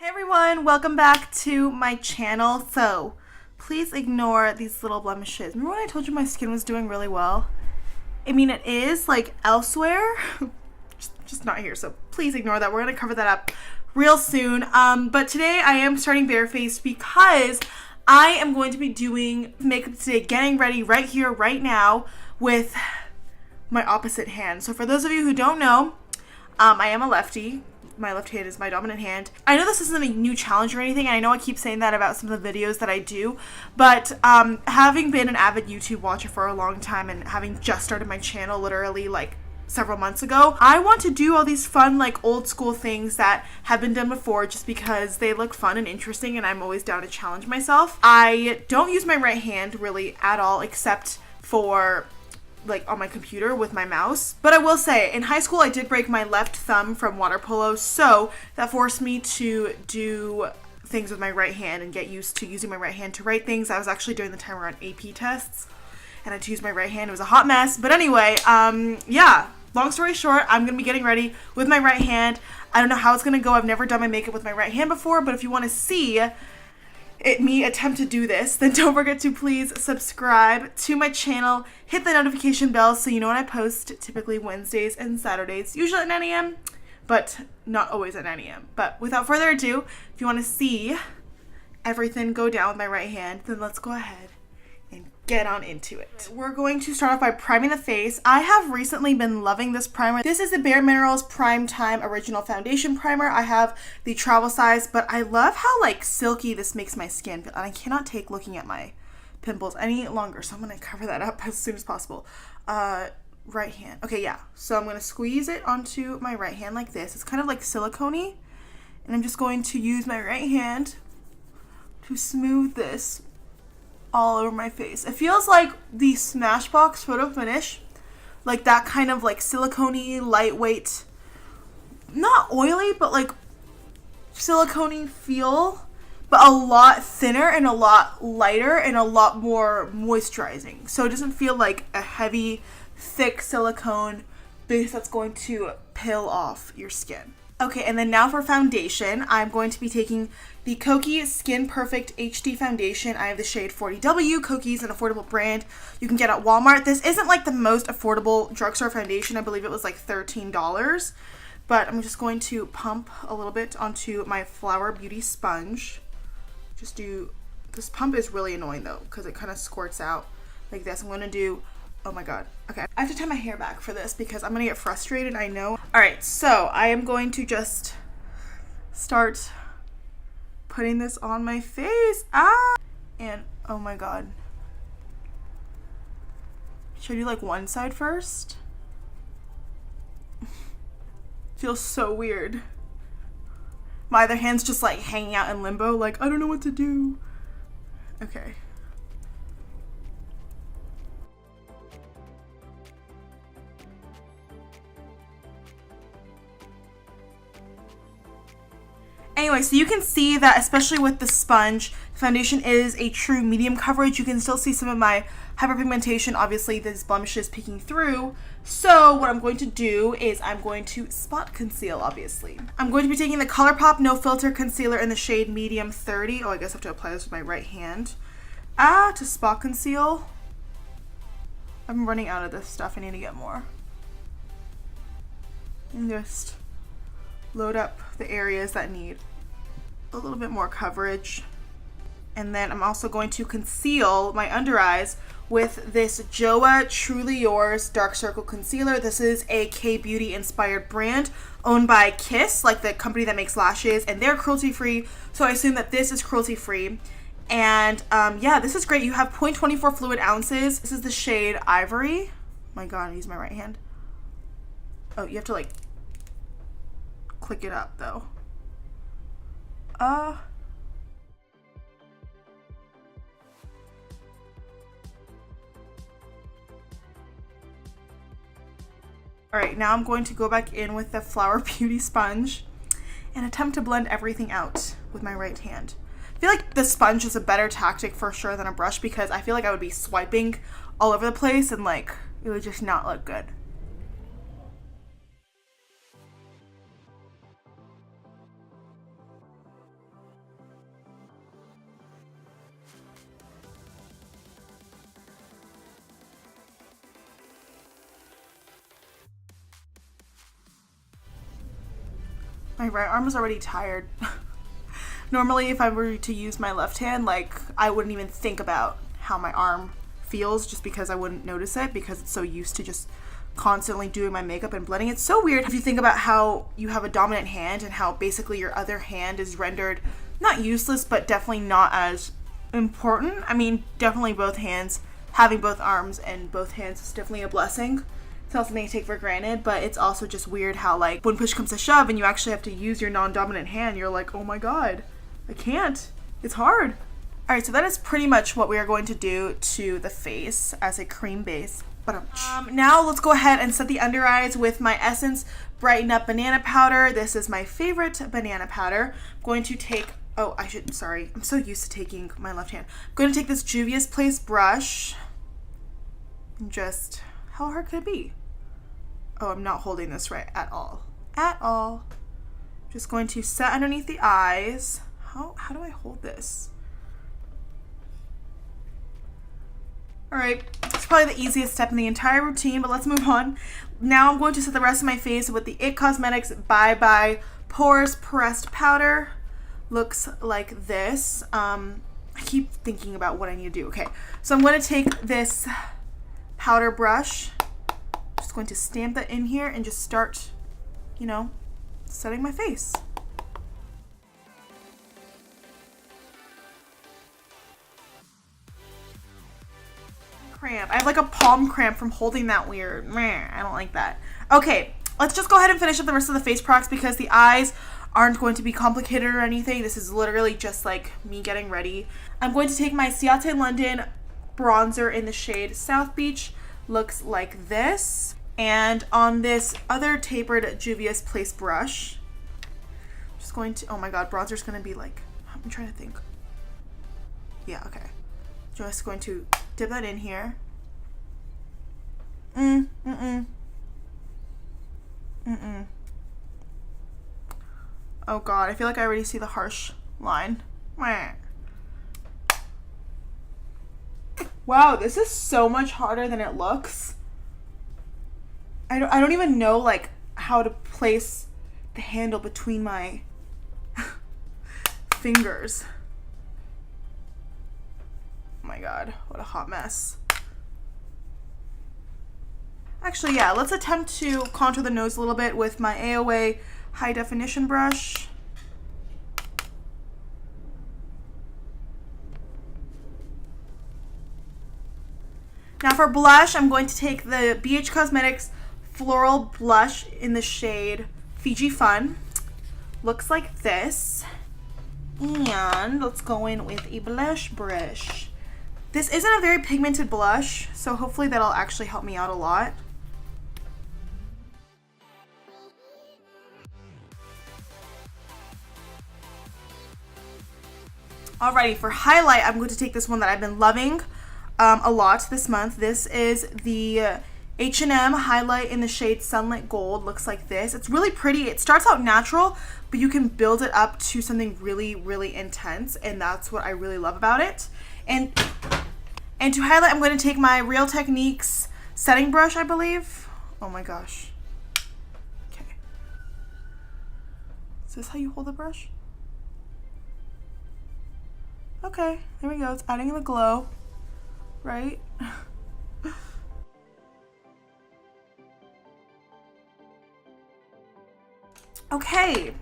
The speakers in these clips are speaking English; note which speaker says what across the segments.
Speaker 1: Hey everyone, welcome back to my channel. So please ignore these little blemishes. Remember when I told you my skin was doing really well? I mean, it is like elsewhere, just not here. So please ignore that. We're gonna cover that up real soon. But today I am starting barefaced because I am going to be doing makeup today, getting ready right here, right now with my opposite hand. So for those of you who don't know, I am a lefty. My left hand is my dominant hand. I know this isn't a new challenge or anything, and I know I keep saying that about some of the videos that I do, but having been an avid YouTube watcher for a long time and having just started my channel literally like several months ago, I want to do all these fun like old school things that have been done before just because they look fun and interesting, and I'm always down to challenge myself. I don't use my right hand really at all except for like on my computer with my mouse. But I will say, in high school I did break my left thumb from water polo, so that forced me to do things with my right hand and get used to using my right hand to write things. I was actually during the time around AP tests and I had to use my right hand. It was a hot mess. But anyway, yeah, long story short, I'm gonna be getting ready with my right hand. I don't know how it's gonna go. I've never done my makeup with my right hand before, but if you want to see me attempt to do this, then don't forget to please subscribe to my channel, hit the notification bell so you know when I post, typically Wednesdays and Saturdays, usually at 9 a.m., but not always at 9 a.m. But without further ado, if you want to see everything go down with my right hand, then let's go ahead and get on into it. We're going to start off by priming the face. I have recently been loving this primer. This is the BareMinerals Prime Time Original Foundation Primer. I have the travel size, but I love how like silky this makes my skin, and I cannot take looking at my pimples any longer, so I'm going to cover that up as soon as possible. Right hand. Okay, yeah. So I'm going to squeeze it onto my right hand like this. It's kind of like silicone-y, and I'm just going to use my right hand to smooth this all over my face. It feels like the Smashbox Photo Finish, like that kind of like silicone-y, lightweight, not oily, but like silicone-y feel, but a lot thinner and a lot lighter and a lot more moisturizing. So it doesn't feel like a heavy, thick silicone base that's going to peel off your skin. Okay, and then now for foundation, I'm going to be taking the Kokie Skin Perfect HD Foundation. I have the shade 40W. Kokie is an affordable brand you can get at Walmart. This isn't like the most affordable drugstore foundation. I believe it was like $13. But I'm just going to pump a little bit onto my Flower Beauty sponge. This pump is really annoying though, because it kind of squirts out like this. I'm going to do, oh my god. Okay, I have to tie my hair back for this because I'm going to get frustrated, I know. Alright, so I am going to just start putting this on my face. And oh my god. Should I do like one side first? Feels so weird. My other hand's just like hanging out in limbo, like I don't know what to do. Okay. Anyway, so you can see that especially with the sponge, the foundation is a true medium coverage. You can still see some of my hyperpigmentation, obviously these blemishes peeking through. So what I'm going to do is I'm going to spot conceal, obviously. I'm going to be taking the ColourPop No Filter Concealer in the shade Medium 30. Oh, I guess I have to apply this with my right hand. To spot conceal. I'm running out of this stuff. I need to get more. And just load up the areas that need a little bit more coverage. And then I'm also going to conceal my under eyes with this JOAH Truly Yours Dark Circle Concealer. This is a K-Beauty inspired brand owned by Kiss, like the company that makes lashes, and they're cruelty-free, so I assume that this is cruelty-free. And yeah, this is great. You have 0.24 fluid ounces. This is the shade Ivory. Oh my god, I use my right hand. Oh, you have to like click it up though. Alright, now I'm going to go back in with the Flower Beauty sponge and attempt to blend everything out with my right hand. I feel like the sponge is a better tactic for sure than a brush because I feel like I would be swiping all over the place and like it would just not look good. My right arm is already tired. Normally, if I were to use my left hand, like, I wouldn't even think about how my arm feels just because I wouldn't notice it because it's so used to just constantly doing my makeup and blending. It's so weird if you think about how you have a dominant hand and how basically your other hand is rendered not useless, but definitely not as important. I mean, definitely both hands, having both arms and both hands is definitely a blessing. It's not something I take for granted, but it's also just weird how, like, when push comes to shove and you actually have to use your non-dominant hand, you're like, oh my god, I can't. It's hard. Alright, so that is pretty much what we are going to do to the face as a cream base. Now let's go ahead and set the under eyes with my Essence Brighten Up Banana Powder. This is my favorite banana powder. I'm going to take, sorry, I'm so used to taking my left hand. I'm going to take this Juvia's Place brush and just, how hard could it be? Oh, I'm not holding this right at all. At all. Just going to set underneath the eyes. How do I hold this? Alright, it's probably the easiest step in the entire routine, but let's move on. Now I'm going to set the rest of my face with the IT Cosmetics Bye Bye Porous Pressed Powder. Looks like this. I keep thinking about what I need to do. Okay, so I'm going to take this powder brush. Just going to stamp that in here and just start, you know, setting my face. Cramp. I have like a palm cramp from holding that weird. I don't like that. Okay, let's just go ahead and finish up the rest of the face products because the eyes aren't going to be complicated or anything. This is literally just like me getting ready. I'm going to take my Ciate London bronzer in the shade South Beach. Looks like this. And on this other tapered Juvia's Place brush, I'm just going to, oh my god, bronzer's going to be like, I'm trying to think. Yeah, okay. Just going to dip that in here. Oh god, I feel like I already see the harsh line. Wow, this is so much harder than it looks. I don't even know like how to place the handle between my fingers. Oh my god, what a hot mess. Actually, yeah, let's attempt to contour the nose a little bit with my AOA high definition brush. Now for blush, I'm going to take the BH Cosmetics Floral Blush in the shade Fiji Fun. Looks like this. And let's go in with a blush brush. This isn't a very pigmented blush, so hopefully that'll actually help me out a lot. Alrighty, for highlight, I'm going to take this one that I've been loving a lot this month. This is the H&M highlight in the shade Sunlit Gold. Looks like this. It's really pretty. It starts out natural, but you can build it up to something really, really intense, and that's what I really love about it. And to highlight, I'm going to take my Real Techniques setting brush, I believe. Oh my gosh. Okay. Is this how you hold the brush? Okay, there we go. It's adding the glow, right? Okay.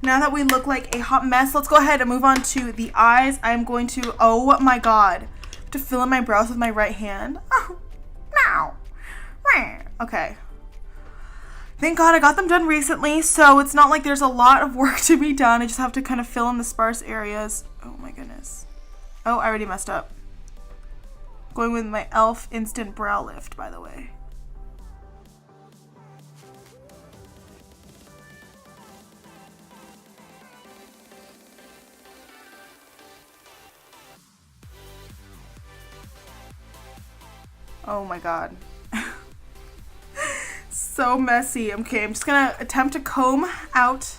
Speaker 1: Now that we look like a hot mess, let's go ahead and move on to the eyes. I'm going to, oh my god, to fill in my brows with my right hand. Oh, no. Okay. Thank god I got them done recently, so it's not like there's a lot of work to be done. I just have to kind of fill in the sparse areas. Oh my goodness. Oh, I already messed up. Going with my E.l.f. Instant Brow Lift, by the way. Oh my god. So messy. Okay, I'm just gonna attempt to comb out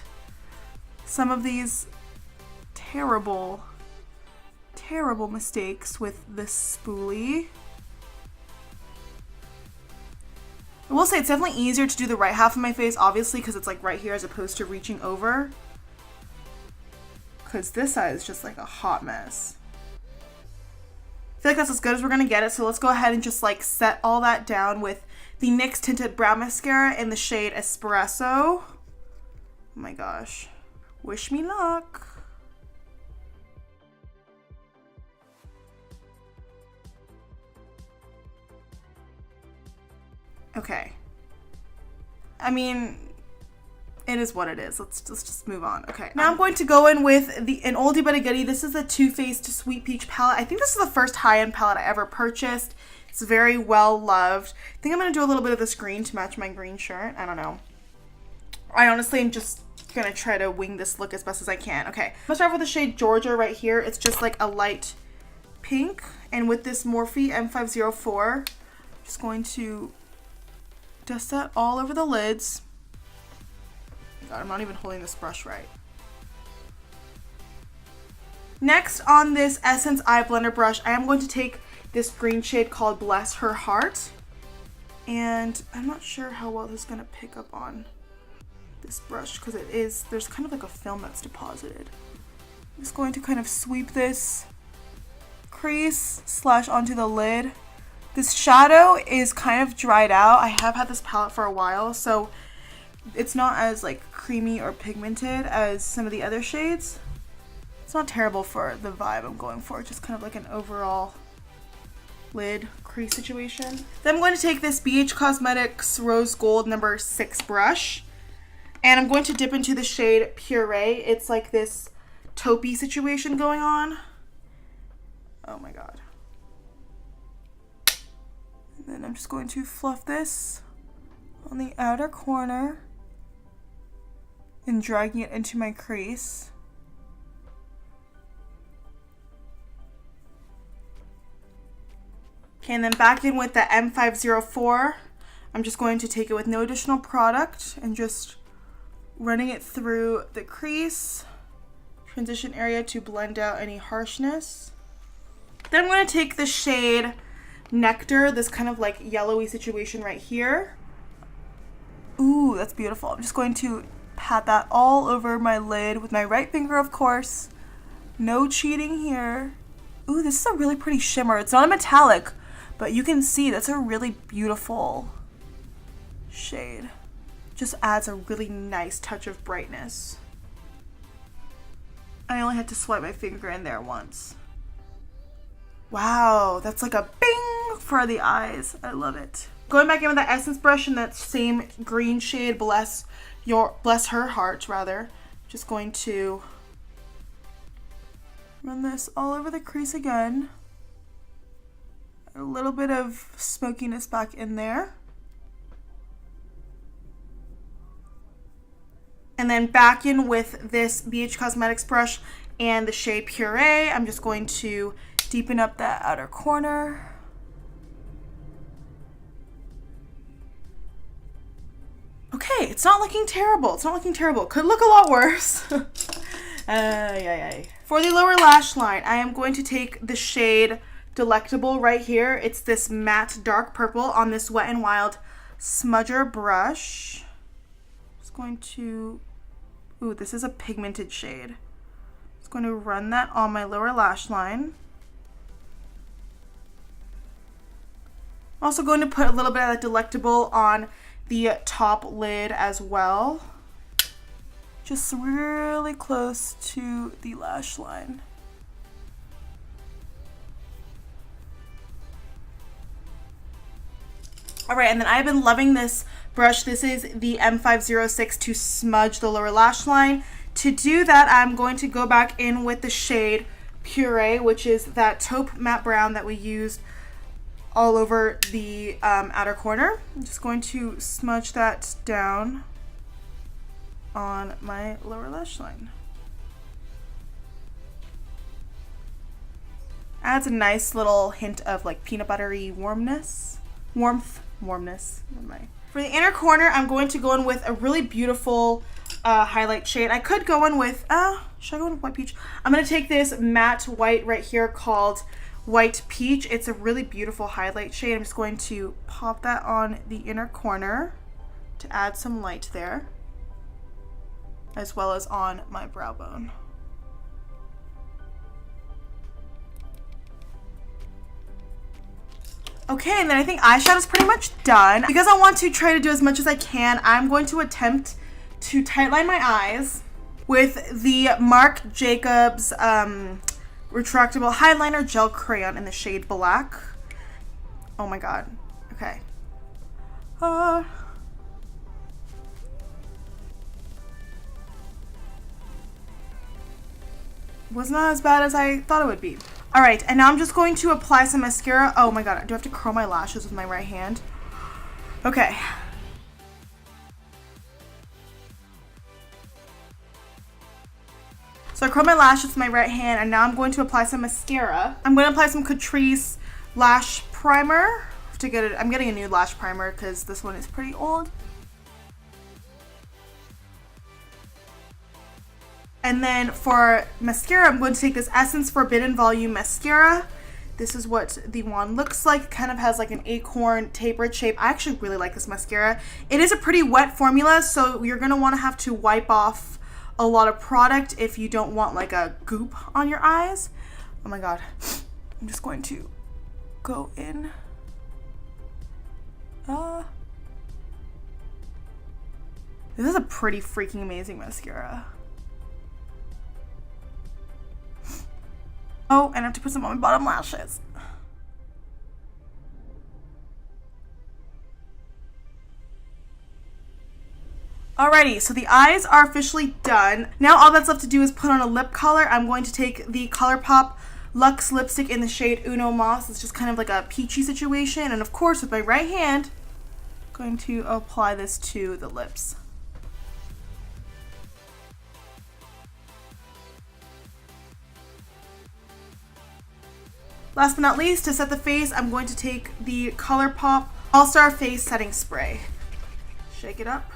Speaker 1: some of these terrible mistakes with this spoolie. I will say it's definitely easier to do the right half of my face, obviously, because it's like right here as opposed to reaching over. Because this side is just like a hot mess. I feel like that's as good as we're gonna get it, so let's go ahead and just like set all that down with the NYX Tinted Brow Mascara in the shade Espresso. Oh my gosh. Wish me luck. Okay. I mean, it is what it is. Let's just move on. Okay. Now I'm going to go in with an oldie but a goodie. This is the Too Faced Sweet Peach palette. I think this is the first high-end palette I ever purchased. It's very well loved. I think I'm going to do a little bit of this green to match my green shirt. I don't know. I honestly am just going to try to wing this look as best as I can. Okay. I'm going to start with the shade Georgia right here. It's just like a light pink. And with this Morphe M504, I'm just going to dust that all over the lids. God, I'm not even holding this brush right. Next, on this Essence Eye Blender brush, I am going to take this green shade called Bless Her Heart. And I'm not sure how well this is going to pick up on this brush because there's kind of like a film that's deposited. I'm just going to kind of sweep this crease / onto the lid. This shadow is kind of dried out. I have had this palette for a while, so it's not as like creamy or pigmented as some of the other shades. It's not terrible for the vibe I'm going for, just kind of like an overall lid crease situation. Then I'm going to take this BH Cosmetics Rose Gold number 6 brush, and I'm going to dip into the shade Puree. It's like this taupey situation going on. Oh my god. And then I'm just going to fluff this on the outer corner and dragging it into my crease. Okay, and then back in with the M504. I'm just going to take it with no additional product and just running it through the crease, transition area to blend out any harshness. Then I'm going to take the shade Nectar, this kind of like yellowy situation right here. Ooh, that's beautiful. I'm just going to pat that all over my lid with my right finger, of course. No cheating here. Ooh, this is a really pretty shimmer. It's not a metallic, but you can see that's a really beautiful shade. Just adds a really nice touch of brightness. I only had to swipe my finger in there once. Wow, that's like a bing for the eyes. I love it. Going back in with the Essence brush in that same green shade, Bless Her Heart, rather. Just going to run this all over the crease again. A little bit of smokiness back in there. And then back in with this BH Cosmetics brush and the shade Puree. I'm just going to deepen up that outer corner. Okay, it's not looking terrible. It's not looking terrible. Could look a lot worse. For the lower lash line, I am going to take the shade Delectable right here. It's this matte dark purple on this Wet n Wild smudger brush. Just going to, ooh, this is a pigmented shade. Just going to run that on my lower lash line. Also going to put a little bit of that Delectable on the top lid as well. Just really close to the lash line. Alright, and then I've been loving this brush. This is the M506 to smudge the lower lash line. To do that, I'm going to go back in with the shade Puree, which is that taupe matte brown that we used all over the outer corner. I'm just going to smudge that down on my lower lash line. Adds a nice little hint of like peanut buttery warmness. Warmness. Never mind. For the inner corner, I'm going to go in with a really beautiful highlight shade. I could go in with, should I go in with White Peach? I'm going to take this matte white right here called White Peach. It's a really beautiful highlight shade. I'm just going to pop that on the inner corner to add some light there, as well as on my brow bone. Okay, and then I think eyeshadow is pretty much done. Because I want to try to do as much as I can, I'm going to attempt to tightline my eyes with the Marc Jacobs retractable highliner gel crayon in the shade Black. Oh my god. Okay. Was not as bad as I thought it would be. Alright, and now I'm just going to apply some mascara. Oh my god, do I have to curl my lashes with my right hand? Okay. So I curl my lashes with my right hand, and now I'm going to apply some mascara. I'm going to apply some Catrice lash primer to get it. I'm getting a new lash primer because this one is pretty old. And then for mascara, I'm going to take this Essence Forbidden Volume Mascara. This is what the wand looks like. It kind of has like an acorn tapered shape. I actually really like this mascara. It is a pretty wet formula, so you're going to want to have to wipe off a lot of product if you don't want like a goop on your eyes. Oh my god. I'm just going to go in. This is a pretty freaking amazing mascara. Oh, and I have to put some on my bottom lashes. Alrighty, so the eyes are officially done. Now all that's left to do is put on a lip color. I'm going to take the ColourPop Luxe lipstick in the shade Uno Moss. It's just kind of like a peachy situation. And of course, with my right hand, I'm going to apply this to the lips. Last but not least, to set the face, I'm going to take the ColourPop All-Star Face Setting Spray. Shake it up.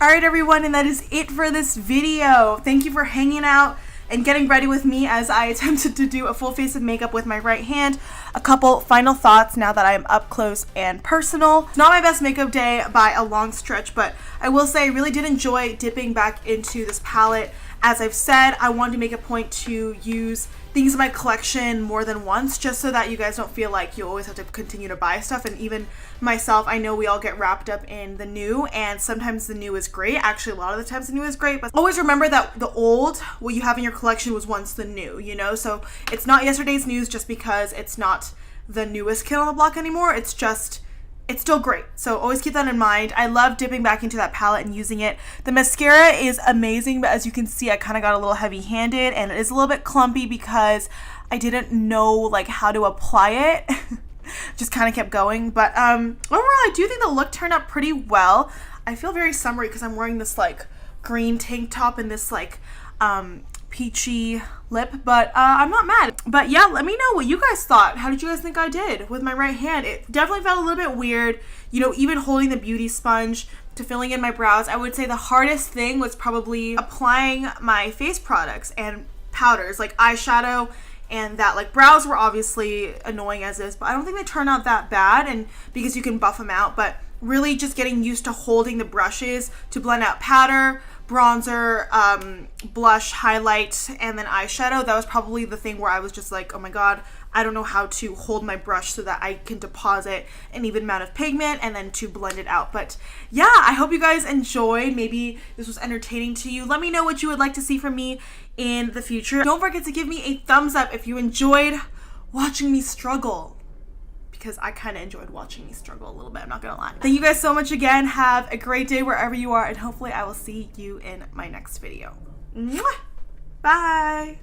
Speaker 1: Alright everyone, and that is it for this video. Thank you for hanging out and getting ready with me as I attempted to do a full face of makeup with my right hand. A couple final thoughts now that I am up close and personal. It's not my best makeup day by a long stretch, but I will say I really did enjoy dipping back into this palette. As I've said, I wanted to make a point to use things in my collection more than once, just so that you guys don't feel like you always have to continue to buy stuff. And even myself, I know we all get wrapped up in the new, and sometimes the new is great. Actually, a lot of the times the new is great, but always remember that the old, what you have in your collection, was once the new, you know? So it's not yesterday's news just because it's not the newest kid on the block anymore. It's just, it's still great. So always keep that in mind. I love dipping back into that palette and using it. The mascara is amazing, but as you can see, I kind of got a little heavy-handed, and it is a little bit clumpy because I didn't know like how to apply it. Just kind of kept going. But overall, I do think the look turned out pretty well. I feel very summery because I'm wearing this like green tank top and this like peachy lip, but I'm not mad. But yeah, let me know what you guys thought. How did you guys think I did with my right hand? It definitely felt a little bit weird, you know, even holding the beauty sponge to filling in my brows. I would say the hardest thing was probably applying my face products and powders like eyeshadow, and that like brows were obviously annoying as is, but I don't think they turned out that bad, and because you can buff them out. But really just getting used to holding the brushes to blend out powder, bronzer, blush, highlight, and then eyeshadow. That was probably the thing where I was just like, oh my god, I don't know how to hold my brush so that I can deposit an even amount of pigment and then to blend it out. But yeah, I hope you guys enjoyed. Maybe this was entertaining to you. Let me know what you would like to see from me in the future. Don't forget to give me a thumbs up if you enjoyed watching me struggle, because I kind of enjoyed watching me struggle a little bit, I'm not gonna lie. Thank you guys so much again. Have a great day wherever you are, and hopefully I will see you in my next video. Mwah! Bye!